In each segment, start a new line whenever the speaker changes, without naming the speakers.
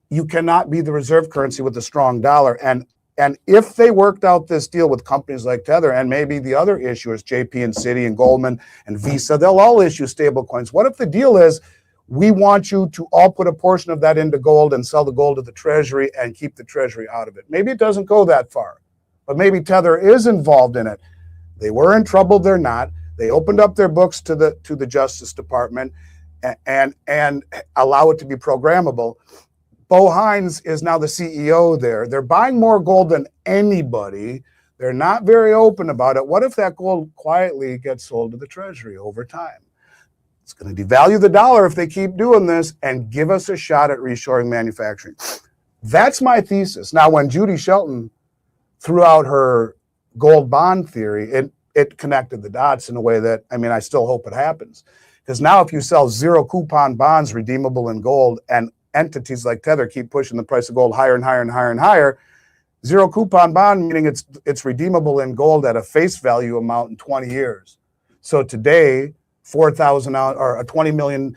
you cannot be the reserve currency with a strong dollar. And if they worked out this deal with companies like Tether and maybe the other issuers, JP and Citi and Goldman and Visa, they'll all issue stable coins. What if the deal is, we want you to all put a portion of that into gold and sell the gold to the Treasury and keep the Treasury out of it? Maybe it doesn't go that far, but maybe Tether is involved in it. They were in trouble, they're not. They opened up their books to the Justice Department and allow it to be programmable. Bo Hines is now the CEO there. They're buying more gold than anybody. They're not very open about it. What if that gold quietly gets sold to the Treasury over time? It's going to devalue the dollar if they keep doing this and give us a shot at reshoring manufacturing. That's my thesis. Now, when Judy Shelton threw out her gold bond theory, it connected the dots in a way that, I mean, I still hope it happens. Because now if you sell zero coupon bonds redeemable in gold and entities like Tether keep pushing the price of gold higher and higher and higher and higher, zero coupon bond meaning it's redeemable in gold at a face value amount in 20 years. So today, 4,000 or a $20 million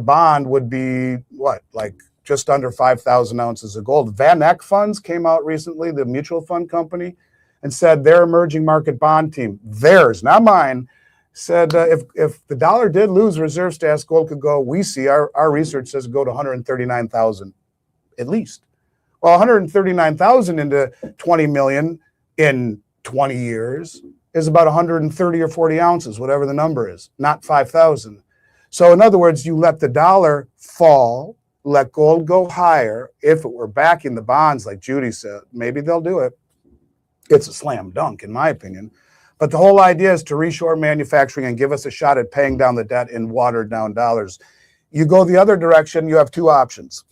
bond would be what, like just under 5,000 ounces of gold. Van Eck Funds came out recently, the mutual fund company, and said their emerging market bond team, theirs, not mine, said if the dollar did lose reserve status, gold could go, we see, our research says go to 139,000 at least. Well, 139,000 into 20 million in 20 years is about 130 or 40 ounces, whatever the number is, not 5,000. So in other words, you let the dollar fall, let gold go higher. If it were backing the bonds, like Judy said, maybe they'll do it. It's a slam dunk, in my opinion. But the whole idea is to reshore manufacturing and give us a shot at paying down the debt in watered down dollars. You go the other direction, you have two options: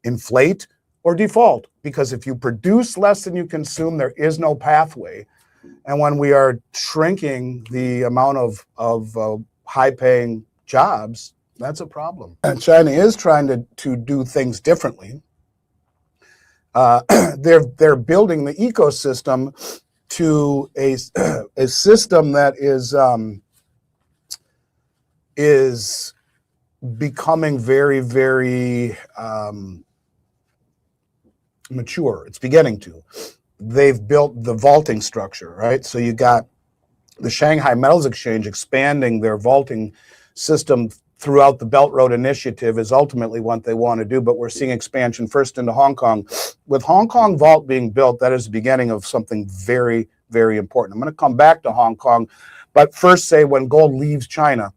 inflate or default. Because if you produce less than you consume, there is no pathway. And when we are shrinking the amount of high-paying jobs, that's a problem. And China is trying to do things differently. They're building the ecosystem to a system that is becoming very, very mature. It's beginning to. They've built the vaulting structure, right? So you got the Shanghai Metals Exchange expanding their vaulting system throughout the Belt Road Initiative is ultimately what they want to do, but we're seeing expansion first into Hong Kong. With Hong Kong Vault being built, that is the beginning of something very, very important. I'm going to come back to Hong Kong, but first say when gold leaves China,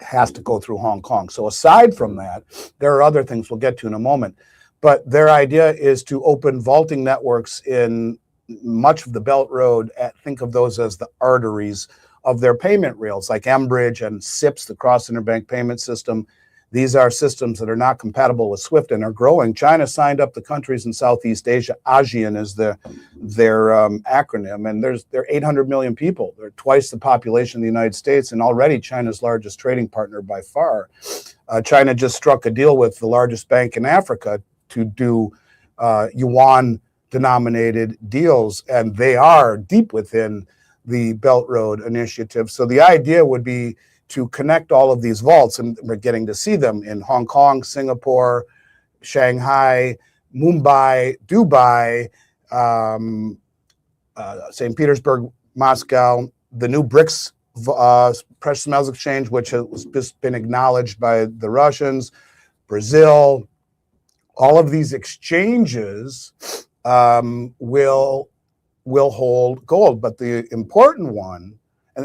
it has to go through Hong Kong. So aside from that, there are other things we'll get to in a moment, but their idea is to open vaulting networks in much of the Belt Road. Think of those as the arteries of their payment rails, like mBridge and SIPS, the Cross Interbank Payment System. These are systems that are not compatible with SWIFT and are growing. China signed up the countries in Southeast Asia. ASEAN is their acronym, and there are 800 million people. They're twice the population of the United States, and already China's largest trading partner by far. China just struck a deal with the largest bank in Africa to do yuan-denominated deals, and they are deep within the Belt Road Initiative. So the idea would be to connect all of these vaults, and we're getting to see them in Hong Kong, Singapore, Shanghai, Mumbai, Dubai, St. Petersburg, Moscow, the new BRICS Precious Metals Exchange, which has just been acknowledged by the Russians, Brazil. All of these exchanges will hold gold. But the important one,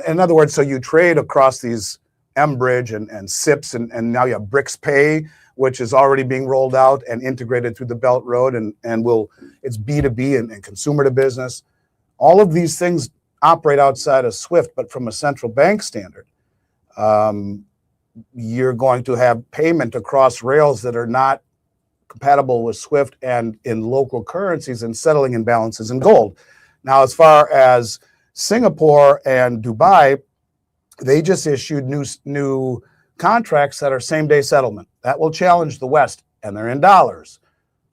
in other words, so you trade across these mBridge and SIPS, and now you have BRICS Pay, which is already being rolled out and integrated through the Belt Road, and it's B2B and consumer to business. All of these things operate outside of SWIFT, but from a central bank standard, you're going to have payment across rails that are not compatible with SWIFT and in local currencies and settling imbalances in gold. Now, as far as Singapore and Dubai, they just issued new contracts that are same-day settlement. That will challenge the West, and they're in dollars.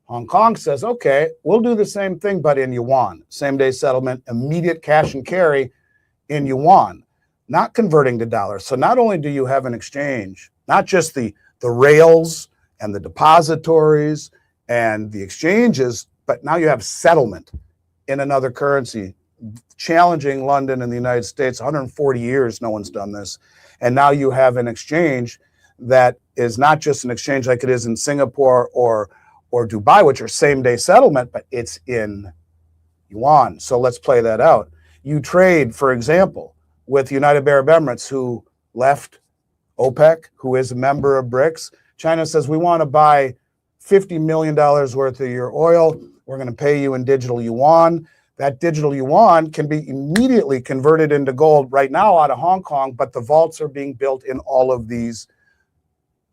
Hong Kong says, okay, we'll do the same thing, but in yuan. Same-day settlement, immediate cash and carry in yuan, not converting to dollars. So not only do you have an exchange, not just the rails and the depositories and the exchanges, but now you have settlement in another currency, challenging London and the United States. 140 years, no one's done this. And now you have an exchange that is not just an exchange like it is in Singapore or Dubai, which are same-day settlement, but it's in yuan. So let's play that out. You trade, for example, with United Arab Emirates, who left OPEC, who is a member of BRICS. China says, we want to buy $50 million worth of your oil. We're going to pay you in digital yuan. That digital yuan can be immediately converted into gold right now out of Hong Kong, but the vaults are being built in all of these.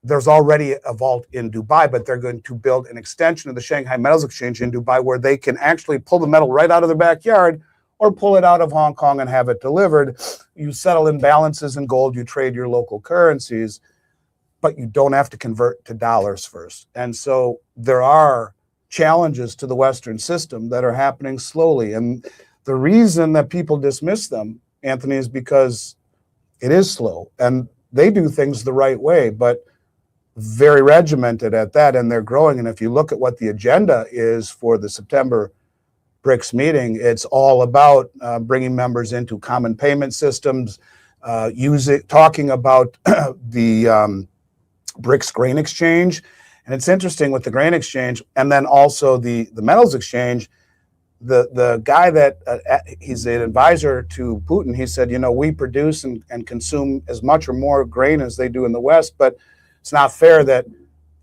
There's already a vault in Dubai, but they're going to build an extension of the Shanghai Metals Exchange in Dubai where they can actually pull the metal right out of their backyard or pull it out of Hong Kong and have it delivered. You settle imbalances in gold, you trade your local currencies, but you don't have to convert to dollars first. And so there are challenges to the Western system that are happening slowly. And the reason that people dismiss them, Anthony, is because it is slow and they do things the right way, but very regimented at that, and they're growing. And if you look at what the agenda is for the September BRICS meeting, it's all about bringing members into common payment systems, talking about the BRICS grain exchange. And it's interesting with the grain exchange and then also the metals exchange, the guy that he's an advisor to Putin, he said, we produce and consume as much or more grain as they do in the West, but it's not fair that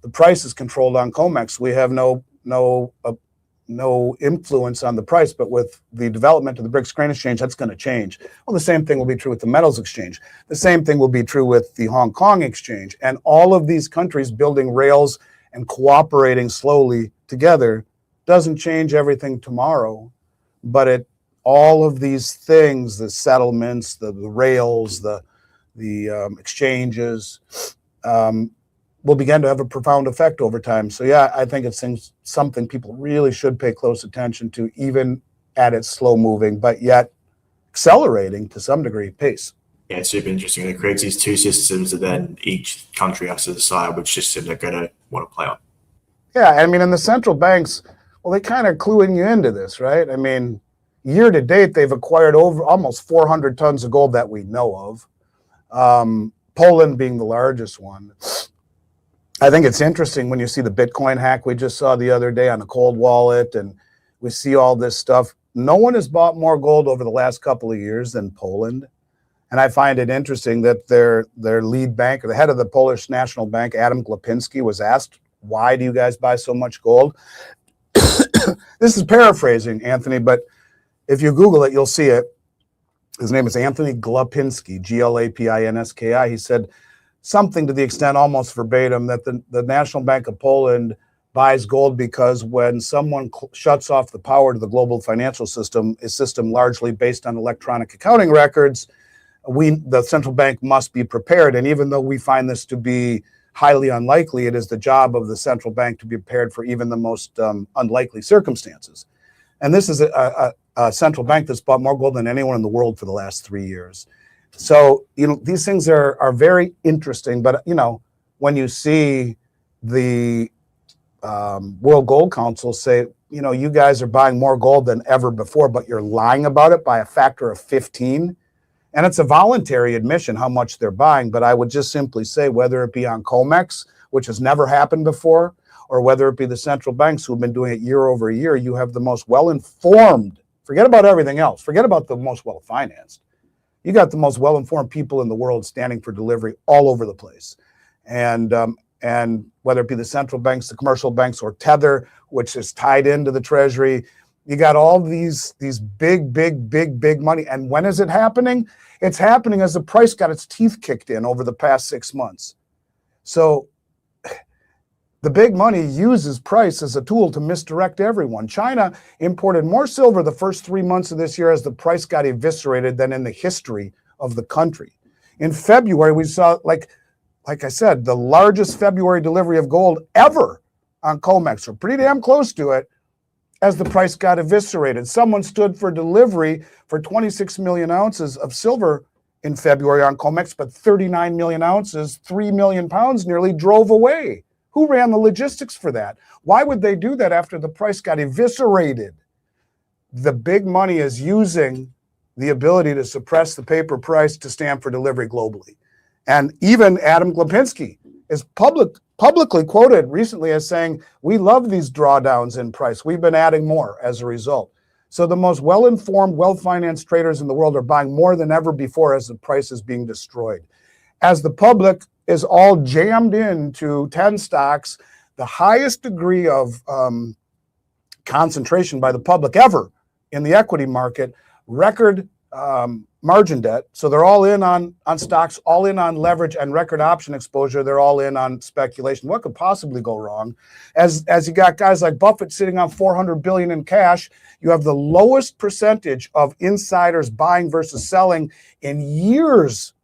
the price is controlled on COMEX. We have no influence on the price, but with the development of the BRICS grain exchange, that's going to change. Well, the same thing will be true with the metals exchange. The same thing will be true with the Hong Kong exchange. And all of these countries building rails and cooperating slowly together doesn't change everything tomorrow, but all of these things, the settlements, the rails, the exchanges, will begin to have a profound effect over time. So yeah, I think it's something people really should pay close attention to, even at its slow moving, but yet accelerating to some degree pace.
Yeah, it's super interesting. It creates these two systems that then each country has to decide which system they're going to want to play on.
Yeah, I mean, and the central banks, well, they kind of cluing you into this, right? I mean, year to date, they've acquired over almost 400 tons of gold that we know of. Poland being the largest one. I think it's interesting when you see the Bitcoin hack we just saw the other day on the cold wallet, and we see all this stuff. No one has bought more gold over the last couple of years than Poland. And I find it interesting that their lead banker, the head of the Polish National Bank, Adam Glapinski, was asked, why do you guys buy so much gold? This is paraphrasing, Anthony, but if you Google it, you'll see it. His name is Anthony Glapinski, Glapinski. He said something to the extent almost verbatim that the National Bank of Poland buys gold because when someone shuts off the power to the global financial system, a system largely based on electronic accounting records, the central bank must be prepared. And even though we find this to be highly unlikely, it is the job of the central bank to be prepared for even the most unlikely circumstances. And this is a central bank that's bought more gold than anyone in the world for the last 3 years. So, these things are very interesting. But, when you see the World Gold Council say, you guys are buying more gold than ever before, but you're lying about it by a factor of 15. And it's a voluntary admission how much they're buying. But I would just simply say, whether it be on COMEX, which has never happened before, or whether it be the central banks who have been doing it year over year, you have the most well-informed, forget about everything else, forget about the most well-financed. You got the most well-informed people in the world standing for delivery all over the place. And whether it be the central banks, the commercial banks, or Tether, which is tied into the Treasury, you got all these big money. And when is it happening? It's happening as the price got its teeth kicked in over the past 6 months. So the big money uses price as a tool to misdirect everyone. China imported more silver the first 3 months of this year as the price got eviscerated than in the history of the country. In February, we saw, like I said, the largest February delivery of gold ever on COMEX, or pretty damn close to it, as the price got eviscerated. Someone stood for delivery for 26 million ounces of silver in February on COMEX, but 39 million ounces, 3 million pounds nearly, drove away. Who ran the logistics for that? Why would they do that after the price got eviscerated? The big money is using the ability to suppress the paper price to stand for delivery globally. And even Adam Glapinski is publicly quoted recently as saying, we love these drawdowns in price. We've been adding more as a result. So the most well-informed, well-financed traders in the world are buying more than ever before as the price is being destroyed. As the public is all jammed into 10 stocks, the highest degree of concentration by the public ever in the equity market, record margin debt. So they're all in on stocks, all in on leverage and record option exposure. They're all in on speculation. What could possibly go wrong? As you got guys like Buffett sitting on $400 billion in cash, you have the lowest percentage of insiders buying versus selling in years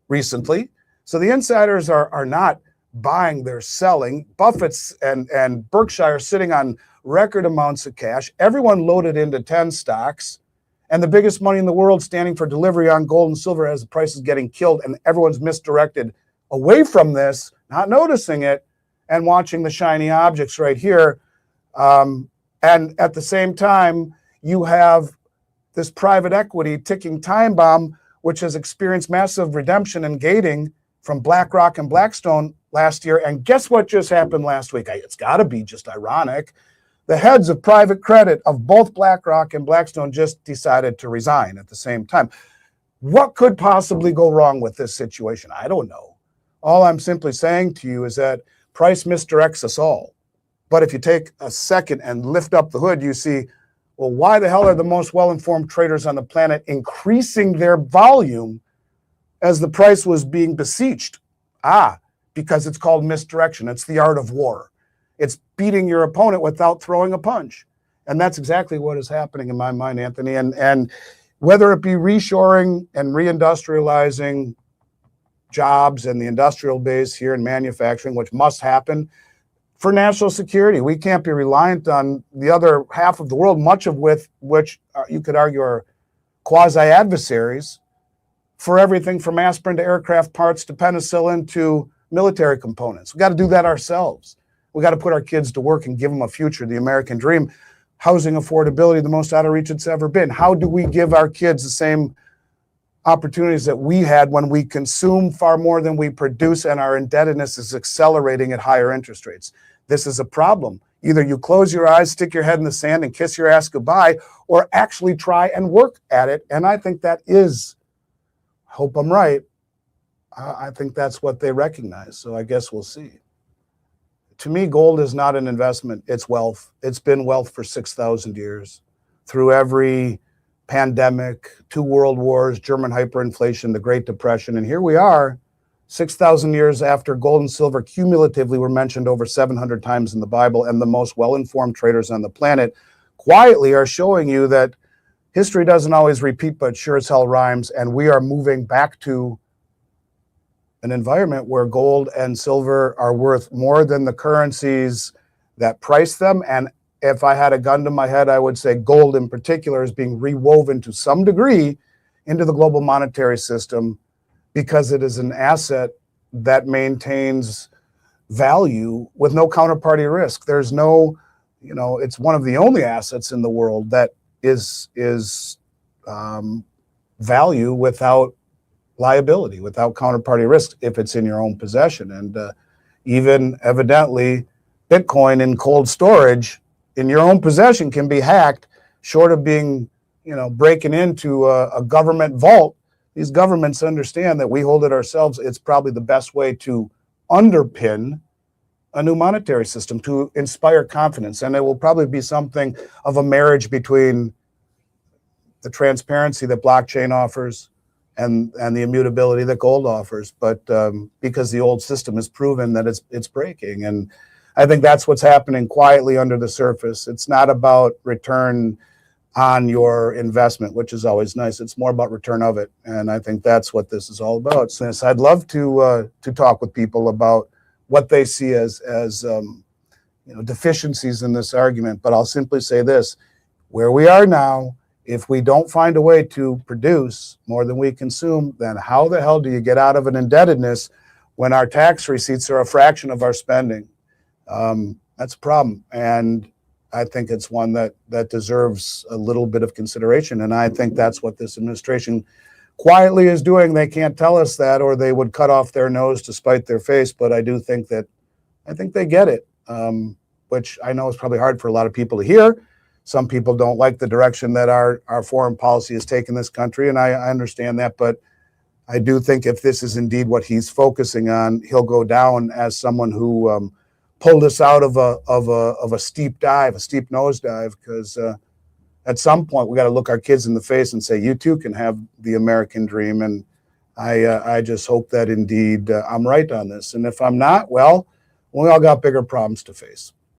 recently. So the insiders are not buying, they're selling. Buffett's and Berkshire sitting on record amounts of cash. Everyone loaded into 10 stocks. And the biggest money in the world standing for delivery on gold and silver as the price is getting killed, and everyone's misdirected away from this, not noticing it, and watching the shiny objects right here. And at the same time, you have this private equity ticking time bomb, which has experienced massive redemption and gating from BlackRock and Blackstone last year. And guess what just happened last week? It's got to be just ironic. The heads of private credit of both BlackRock and Blackstone just decided to resign at the same time. What could possibly go wrong with this situation? I don't know. All I'm simply saying to you is that price misdirects us all. But if you take a second and lift up the hood, you see, well, why the hell are the most well-informed traders on the planet increasing their volume as the price was being beseeched? Because it's called misdirection. It's the art of war. It's beating your opponent without throwing a punch. And that's exactly what is happening in my mind, Anthony. And whether it be reshoring and reindustrializing jobs and the industrial base here in manufacturing, which must happen for national security. We can't be reliant on the other half of the world, much of which you could argue are quasi-adversaries, for everything from aspirin to aircraft parts to penicillin to military components. We got to do that ourselves. We got to put our kids to work and give them a future, the American dream. Housing affordability, the most out of reach it's ever been. How do we give our kids the same opportunities that we had when we consume far more than we produce and our indebtedness is accelerating at higher interest rates? This is a problem. Either you close your eyes, stick your head in the sand and kiss your ass goodbye, or actually try and work at it. And I think that is, I hope I'm right, I think that's what they recognize. So I guess we'll see. To me, gold is not an investment. It's wealth. It's been wealth for 6,000 years. Through every pandemic, 2 world wars, German hyperinflation, the Great Depression. And here we are, 6,000 years after gold and silver cumulatively were mentioned over 700 times in the Bible, and the most well-informed traders on the planet quietly are showing you that history doesn't always repeat, but sure as hell rhymes. And we are moving back to an environment where gold and silver are worth more than the currencies that price them. And if I had a gun to my head, I would say gold in particular is being rewoven to some degree into the global monetary system because it is an asset that maintains value with no counterparty risk. There's no, it's one of the only assets in the world that is value without liability, without counterparty risk if it's in your own possession. And even evidently, Bitcoin in cold storage in your own possession can be hacked, short of being, breaking into a government vault. These governments understand that we hold it ourselves. It's probably the best way to underpin a new monetary system, to inspire confidence. And it will probably be something of a marriage between the transparency that blockchain offers and the immutability that gold offers, but because the old system has proven that it's breaking. And I think that's what's happening quietly under the surface. It's not about return on your investment, which is always nice. It's more about return of it. And I think that's what this is all about. So I'd love to talk with people about what they see as deficiencies in this argument. But I'll simply say this: where we are now, if we don't find a way to produce more than we consume, then how the hell do you get out of an indebtedness when our tax receipts are a fraction of our spending? That's a problem. And I think it's one that deserves a little bit of consideration. And I think that's what this administration quietly is doing. They can't tell us that, or they would cut off their nose to spite their face. But I do think they get it, which I know is probably hard for a lot of people to hear. Some people don't like the direction that our foreign policy has taken this country, and I understand that. But I do think if this is indeed what he's focusing on, he'll go down as someone who pulled us out of a steep nosedive. Because at some point we got to look our kids in the face and say, you too can have the American dream. And I just hope that indeed I'm right on this. And if I'm not, well, we all got bigger problems to face.